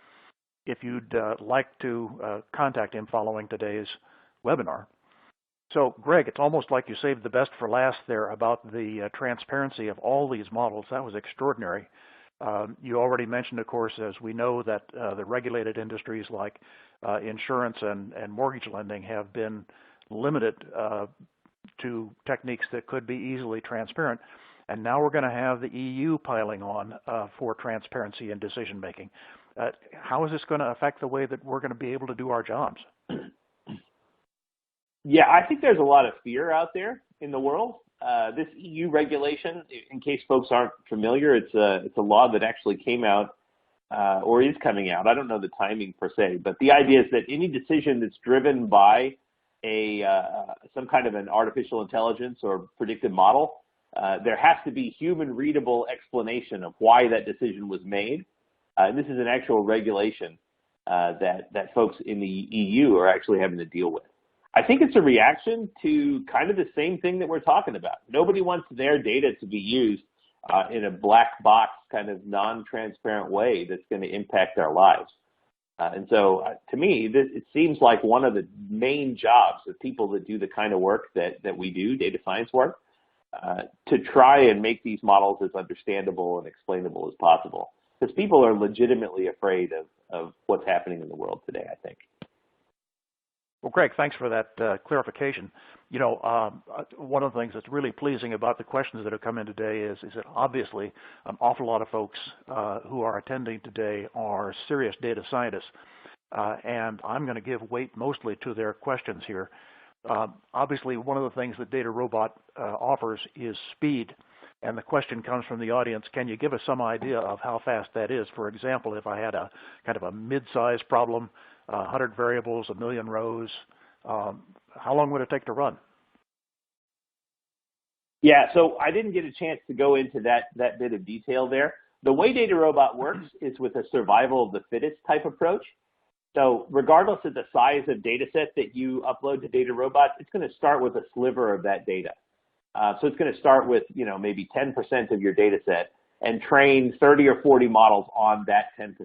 if you'd like to contact him following today's webinar. So Greg, it's almost like you saved the best for last there about the transparency of all these models. That was extraordinary. You already mentioned, of course, as we know, that the regulated industries like insurance and mortgage lending have been limited to techniques that could be easily transparent. And now we're going to have the EU piling on for transparency in decision making. How is this going to affect the way that we're going to be able to do our jobs? Yeah, I think there's a lot of fear out there in the world. This EU regulation, in case folks aren't familiar, it's a law that actually came out or is coming out. I don't know the timing per se, but the idea is that any decision that's driven by some kind of an artificial intelligence or predictive model, there has to be human readable explanation of why that decision was made. And this is an actual regulation that folks in the EU are actually having to deal with. I think it's a reaction to kind of the same thing that we're talking about. Nobody wants their data to be used in a black box kind of non-transparent way that's going to impact our lives. And so to me, it seems like one of the main jobs of people that do the kind of work that we do, data science work, to try and make these models as understandable and explainable as possible. Because people are legitimately afraid of what's happening in the world today, I think. Well, Greg, thanks for that clarification. You know, one of the things that's really pleasing about the questions that have come in today is that obviously an awful lot of folks who are attending today are serious data scientists, and I'm going to give weight mostly to their questions here. Obviously, one of the things that DataRobot offers is speed, and the question comes from the audience, can you give us some idea of how fast that is? For example, if I had a kind of a mid-sized problem, 100 variables, 1 million rows, how long would it take to run? Yeah, so I didn't get a chance to go into that bit of detail there. The way DataRobot works is with a survival of the fittest type approach. So regardless of the size of data set that you upload to DataRobot, it's going to start with a sliver of that data. So it's going to start with, you know, maybe 10% of your data set and train 30 or 40 models on that 10%.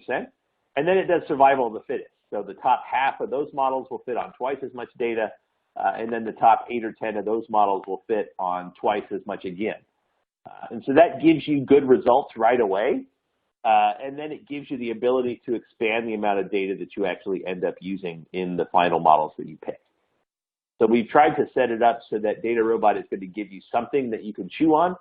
And then it does survival of the fittest. So the top half of those models will fit on twice as much data, and then the top 8 or 10 of those models will fit on twice as much again. And so that gives you good results right away, and then it gives you the ability to expand the amount of data that you actually end up using in the final models that you pick. So we've tried to set it up so that DataRobot is going to give you something that you can chew on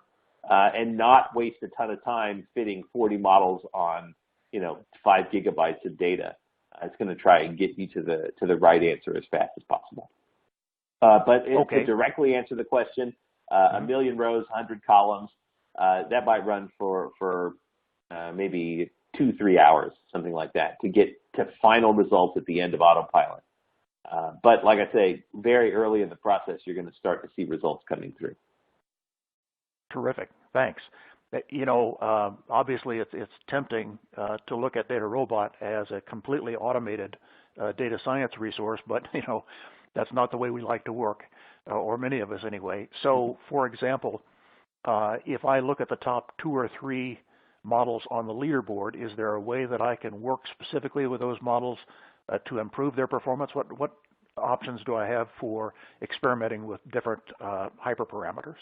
and not waste a ton of time fitting 40 models on, you know, 5 gigabytes of data. It's going to try and get you to the right answer as fast as possible. But to directly answer the question, 1 million rows, 100 columns, that might run for maybe 2-3 hours, something like that, to get to final results at the end of autopilot. But like I say, very early in the process, you're going to start to see results coming through. Terrific. Thanks. You know, obviously it's tempting to look at DataRobot as a completely automated data science resource, but, you know, that's not the way we like to work, or many of us anyway. So, for example, if I look at the top 2 or 3 models on the leaderboard, is there a way that I can work specifically with those models to improve their performance? What options do I have for experimenting with different hyperparameters?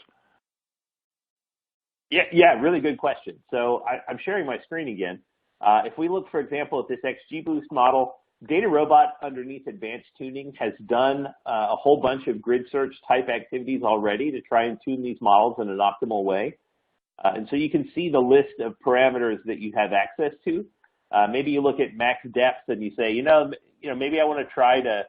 Yeah, really good question. So I'm sharing my screen again. If we look, for example, at this XGBoost model, DataRobot underneath advanced tuning has done a whole bunch of grid search type activities already to try and tune these models in an optimal way. And so you can see the list of parameters that you have access to. Maybe you look at max depth and you say, you know, maybe I want to try to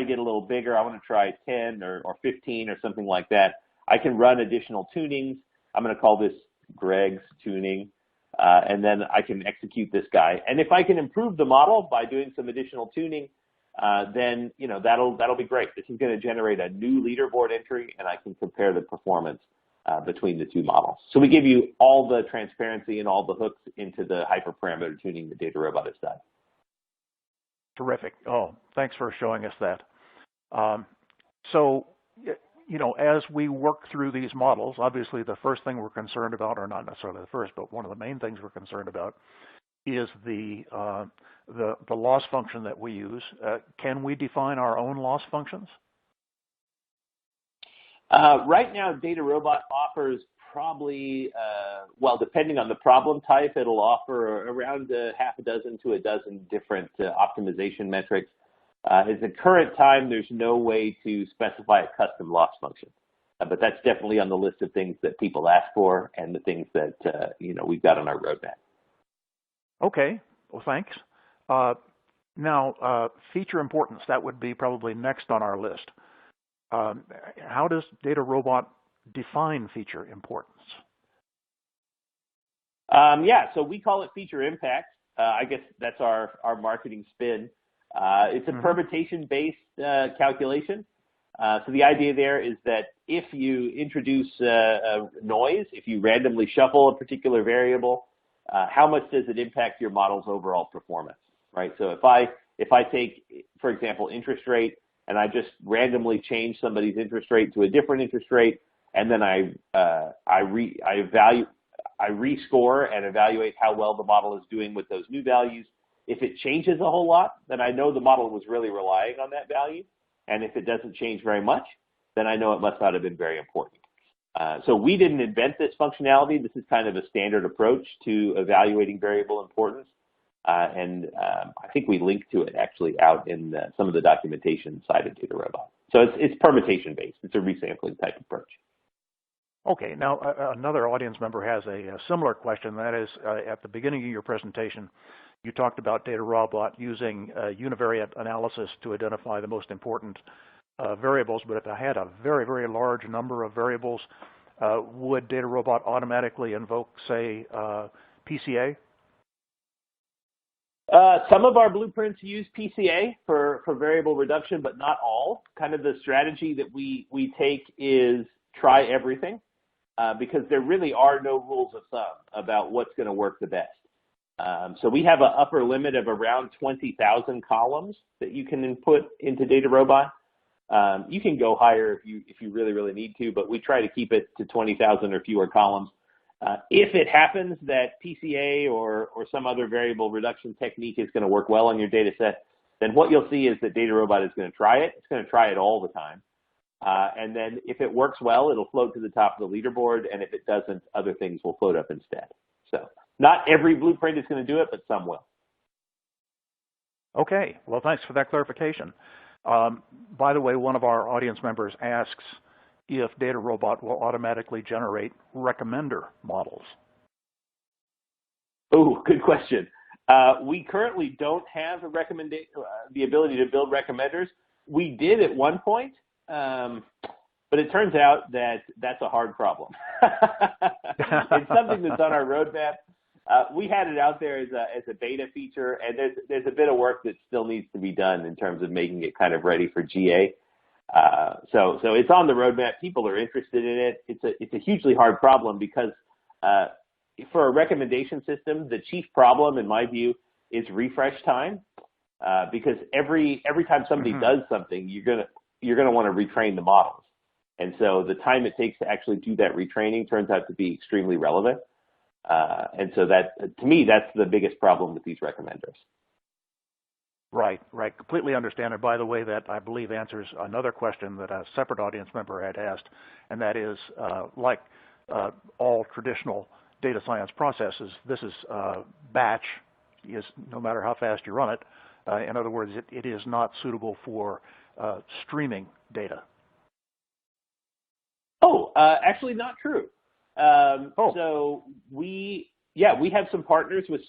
get a little bigger. I want to try 10 or 15 or something like that. I can run additional tunings. I'm going to call this Greg's tuning, and then I can execute this guy. And if I can improve the model by doing some additional tuning, then, you know, that'll be great. This is going to generate a new leaderboard entry, and I can compare the performance between the two models. So we give you all the transparency and all the hooks into the hyperparameter tuning that DataRobot has done. Terrific. Oh, thanks for showing us that. So as we work through these models, obviously the first thing we're concerned about, or not necessarily the first, but one of the main things we're concerned about is the loss function that we use. Can we define our own loss functions? Right now, DataRobot offers probably, well, depending on the problem type, it'll offer around half a dozen to a dozen different optimization metrics. At the current time, there's no way to specify a custom loss function, but that's definitely on the list of things that people ask for and the things that we've got on our roadmap. Okay, well, thanks. Now, feature importance, that would be probably next on our list. How does DataRobot define feature importance? Yeah, so we call it feature impact. I guess that's our marketing spin. It's a permutation-based calculation. So the idea there is that if you introduce noise, if you randomly shuffle a particular variable, how much does it impact your model's overall performance, right? So if I take, for example, interest rate, and I just randomly change somebody's interest rate to a different interest rate, and then I rescore and evaluate how well the model is doing with those new values. If it changes a whole lot, then I know the model was really relying on that value. And if it doesn't change very much, then I know it must not have been very important. So we didn't invent this functionality. This is kind of a standard approach to evaluating variable importance. And I think we link to it actually out in some of the documentation side of DataRobot. So it's permutation-based. It's a resampling type approach. Okay, now another audience member has a similar question. That is, at the beginning of your presentation, you talked about DataRobot using univariate analysis to identify the most important variables, but if I had a very, very large number of variables, would DataRobot automatically invoke, say, PCA? Some of our blueprints use PCA for variable reduction, but not all. Kind of the strategy that we take is try everything, because there really are no rules of thumb about what's going to work the best. So we have an upper limit of around 20,000 columns that you can input into DataRobot. You can go higher if you really, really need to, but we try to keep it to 20,000 or fewer columns. If it happens that PCA or some other variable reduction technique is going to work well on your data set, then what you'll see is that DataRobot is going to try it. It's going to try it all the time. And then if it works well, it'll float to the top of the leaderboard, and if it doesn't, other things will float up instead. So not every blueprint is going to do it, but some will. Okay, well, thanks for that clarification. By the way, one of our audience members asks if DataRobot will automatically generate recommender models. Oh, good question. We currently don't have the ability to build recommenders. We did at one point, but it turns out that that's a hard problem. It's something that's on our roadmap. We had it out there as a beta feature, and there's a bit of work that still needs to be done in terms of making it kind of ready for GA. So it's on the roadmap. People are interested in it. It's a hugely hard problem because for a recommendation system, the chief problem, in my view, is refresh time. Because every time somebody does something, you're gonna want to retrain the models, and so the time it takes to actually do that retraining turns out to be extremely relevant. And so that, to me, that's the biggest problem with these recommenders. Right. Completely understand it. By the way, that I believe answers another question that a separate audience member had asked, and that is, like all traditional data science processes, this is batch. No matter how fast you run it. In other words, it is not suitable for streaming data. Oh, actually not true. So we have some partners with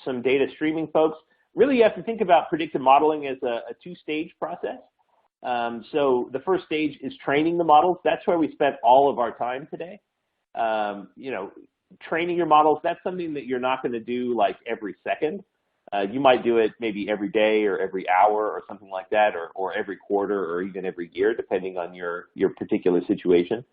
some data streaming folks. Really, you have to think about predictive modeling as a two-stage process. So the first stage is training the models. That's where we spent all of our time today. Training your models, that's something that you're not going to do like every second. You might do it maybe every day or every hour or something like that, or every quarter or even every year, depending on your particular situation.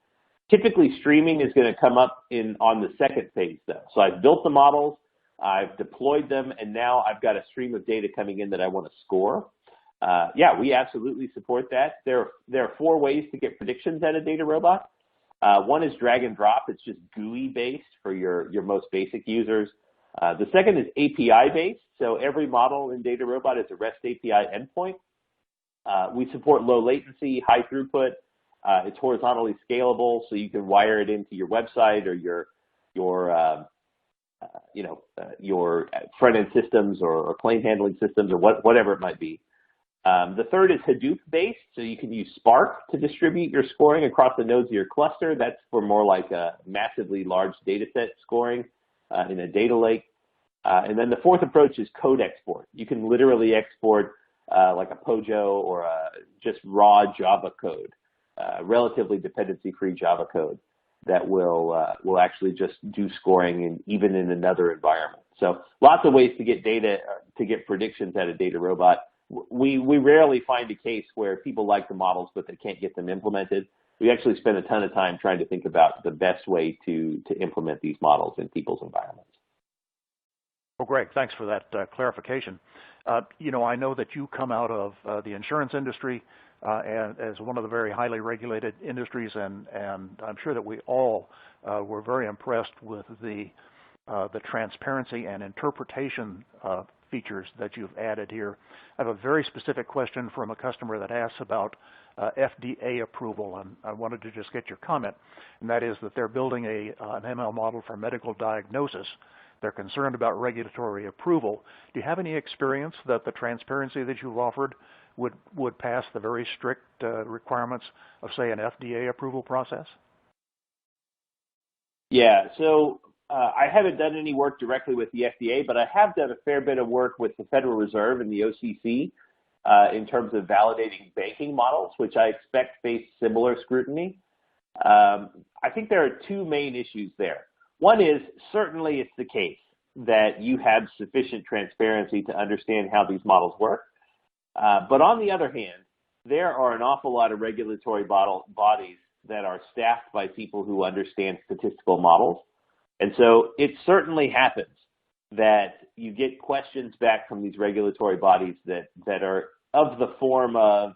Typically, streaming is going to come up on the second phase, though. So I've built the models, I've deployed them, and now I've got a stream of data coming in that I want to score. yeah, we absolutely support that. There are 4 ways to get predictions out of DataRobot. One is drag and drop. It's just GUI based for your most basic users. The second is API based. So every model in DataRobot is a REST API endpoint. We support low latency, high throughput. It's horizontally scalable, so you can wire it into your website or your front-end systems or claim handling systems or whatever it might be. The third is Hadoop-based, so you can use Spark to distribute your scoring across the nodes of your cluster. That's for more like a massively large data set scoring in a data lake. And then the fourth approach is code export. You can literally export like a Pojo or just raw Java code, relatively dependency-free Java code that will actually just do scoring even in another environment. So lots of ways to get data, to get predictions out of DataRobot. We rarely find a case where people like the models, but they can't get them implemented. We actually spend a ton of time trying to think about the best way to implement these models in people's environments. Well, Greg, thanks for that clarification. I know that you come out of the insurance industry and as one of the very highly regulated industries, and I'm sure that we all were very impressed with the transparency and interpretation features that you've added here. I have a very specific question from a customer that asks about FDA approval, and I wanted to just get your comment, and that is that they're building an ML model for medical diagnosis. They're concerned about regulatory approval. Do you have any experience that the transparency that you've offered would pass the very strict requirements of, say, an FDA approval process? Yeah, so I haven't done any work directly with the FDA, but I have done a fair bit of work with the Federal Reserve and the OCC in terms of validating banking models, which I expect face similar scrutiny. I think there are 2 main issues there. One is, certainly it's the case that you have sufficient transparency to understand how these models work. But on the other hand, there are an awful lot of regulatory bodies that are staffed by people who understand statistical models. And so it certainly happens that you get questions back from these regulatory bodies that are of the form of,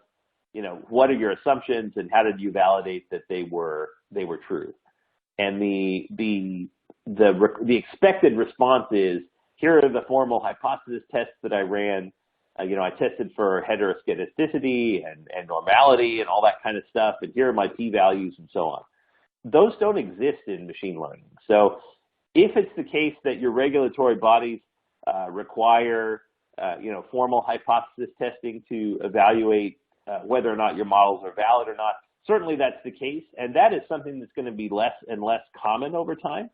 what are your assumptions and how did you validate that they were true? And the expected response is, here are the formal hypothesis tests that I ran. I tested for heteroscedasticity and normality and all that kind of stuff, and here are my p-values and so on. Those don't exist in machine learning. So if it's the case that your regulatory bodies require, formal hypothesis testing to evaluate whether or not your models are valid or not, certainly that's the case, and that is something that's going to be less and less common over time.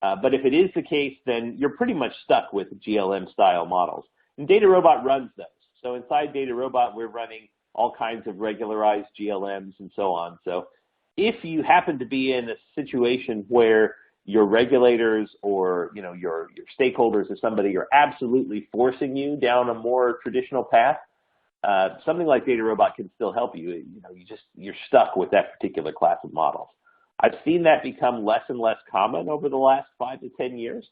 But if it is the case, then you're pretty much stuck with GLM-style models. And DataRobot runs those. So inside DataRobot, we're running all kinds of regularized GLMs and so on. So if you happen to be in a situation where your regulators or your stakeholders or somebody are absolutely forcing you down a more traditional path, something like DataRobot can still help you. You're stuck with that particular class of models. I've seen that become less and less common over the last 5 to 10 years.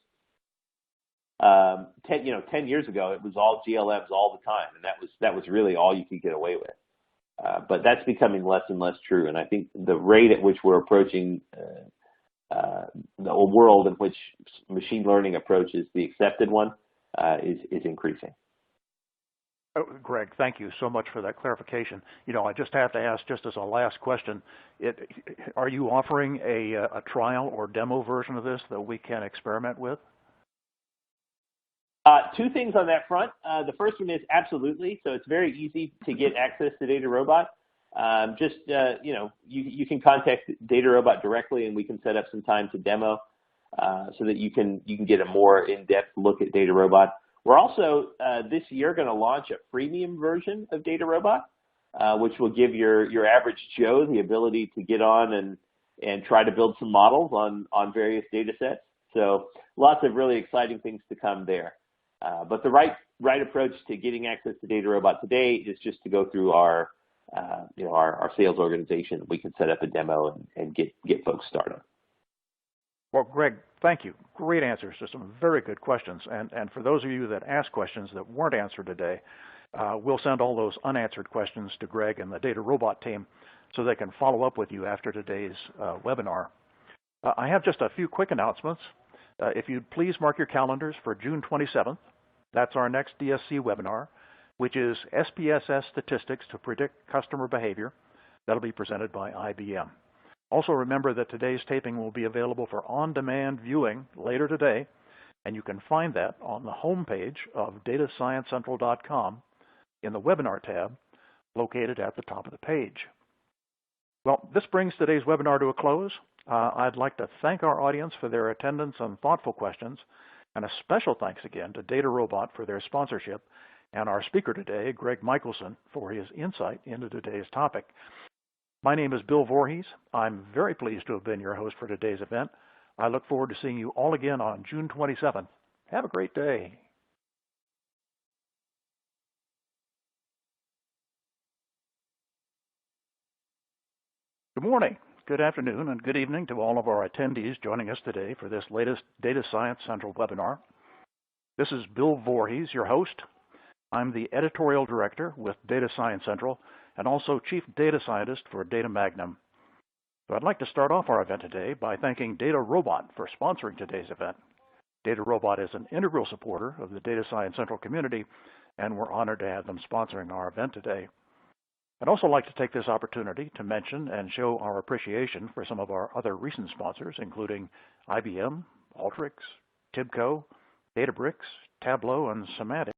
10 years ago, it was all GLMs all the time, and that was really all you could get away with. But that's becoming less and less true, and I think the rate at which we're approaching the world in which machine learning approaches the accepted one is increasing. Oh, Greg, thank you so much for that clarification. I just have to ask, just as a last question, are you offering a trial or demo version of this that we can experiment with? 2 things on that front. The first one is absolutely. So it's very easy to get access to DataRobot. You can contact DataRobot directly, and we can set up some time to demo so that you can get a more in-depth look at DataRobot. We're also this year going to launch a freemium version of DataRobot, which will give your average Joe the ability to get on and try to build some models on various data sets. So lots of really exciting things to come there. But the right approach to getting access to DataRobot today is just to go through our sales organization. We can set up a demo and get folks started. Well, Greg, thank you. Great answers to some very good questions. And for those of you that asked questions that weren't answered today, We'll send all those unanswered questions to Greg and the DataRobot team so they can follow up with you after today's webinar. I have just a few quick announcements. If you'd please mark your calendars for June 27th, that's our next DSC webinar, which is SPSS Statistics to Predict Customer Behavior. That'll be presented by IBM. Also remember that today's taping will be available for on-demand viewing later today, and you can find that on the home page of datasciencecentral.com in the Webinar tab located at the top of the page. Well, this brings today's webinar to a close. I'd like to thank our audience for their attendance and thoughtful questions, and a special thanks again to DataRobot for their sponsorship, and our speaker today, Greg Michaelson, for his insight into today's topic. My name is Bill Vorhies. I'm very pleased to have been your host for today's event. I look forward to seeing you all again on June 27th. Have a great day. Good morning, good afternoon, and good evening to all of our attendees joining us today for this latest Data Science Central webinar. This is Bill Vorhies, your host. I'm the Editorial Director with Data Science Central and also Chief Data Scientist for Data Magnum. So I'd like to start off our event today by thanking DataRobot for sponsoring today's event. DataRobot is an integral supporter of the Data Science Central community, and we're honored to have them sponsoring our event today. I'd also like to take this opportunity to mention and show our appreciation for some of our other recent sponsors, including IBM, Alteryx, Tibco, Databricks, Tableau, and Semantic.